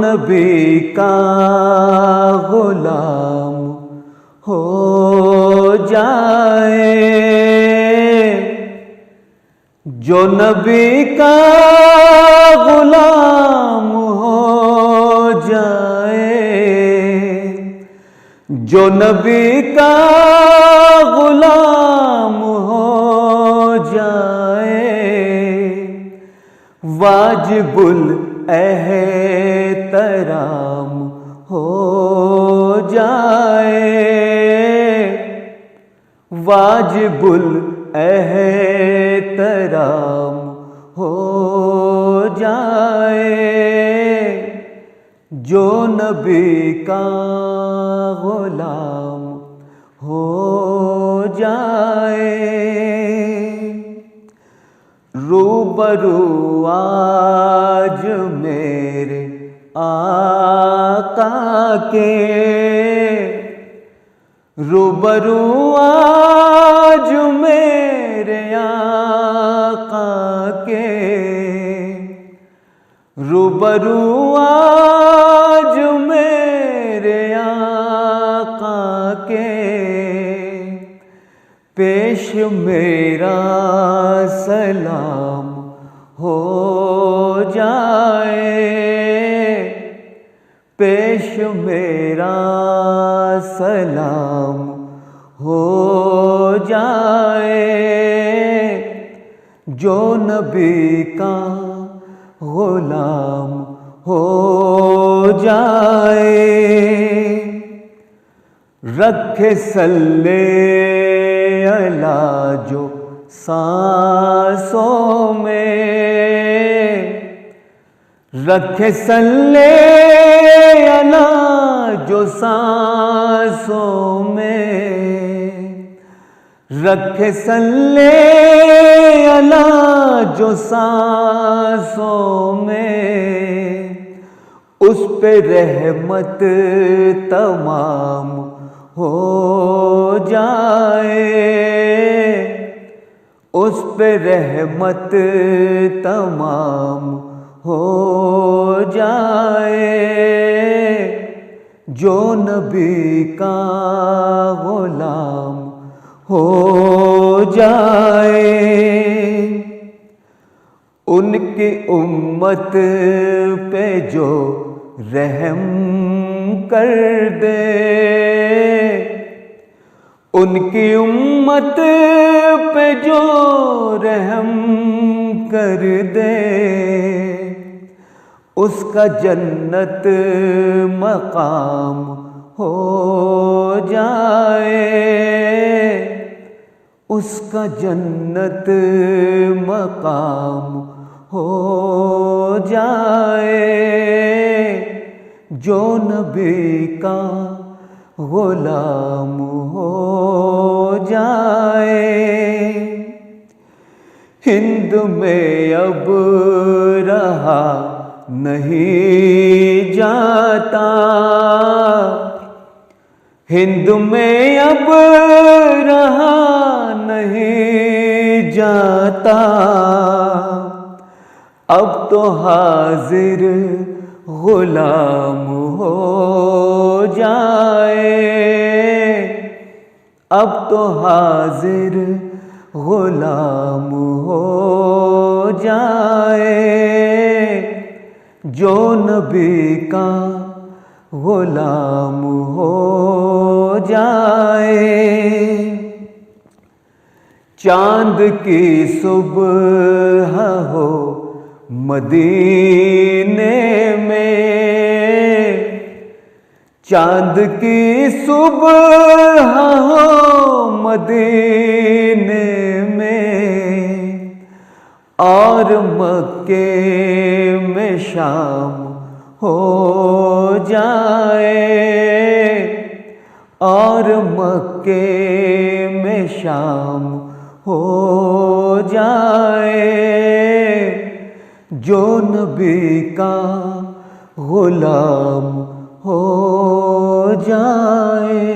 نبی کا غلام ہو جائے، جو نبی کا غلام ہو جائے، جو نبی کا غلام ہو جائے، واجب الاحترام ہو جائے، واجب الاحترام ہو جائے، جو نبی کا غلام ہو جائے۔ روبرو آج میرے آقا کے، روبرو آج میرے آقا کے، روبرو آج میرے آقا کے، پیش میرا سلام ہو جائے، پیش میرا سلام ہو جائے، جو نبی کا غلام ہو جائے۔ رکھے صلی اللہ جو سانسوں میں، رکھے صلی اللہ جو سانسوں میں، رکھے صلی اللہ جو سانسوں میں، اس پہ رحمت تمام ہو جائے، اس پہ رحمت تمام ہو جائے، جو نبی کا غلام ہو جائے۔ ان کی امت پہ جو رحم کر دے، ان کی امت پہ جو رحم کر دے، اس کا جنت مقام ہو جائے، اس کا جنت مقام ہو جائے، جو نبی کا غلام ہو جائے۔ ہند میں اب رہا نہیں جاتا، ہند میں اب رہا نہیں جاتا، اب تو حاضر غلام ہو جائے، اب تو حاضر غلام ہو جائے، جو نبی کا غلام ہو جائے۔ چاند کی صبح ہو مدینے میں، چاند کی صبح ہو مدینے میں، اور مکے میں شام ہو جائے، اور مکے میں شام ہو جائے، جو نبی کا غلام ہو جائے۔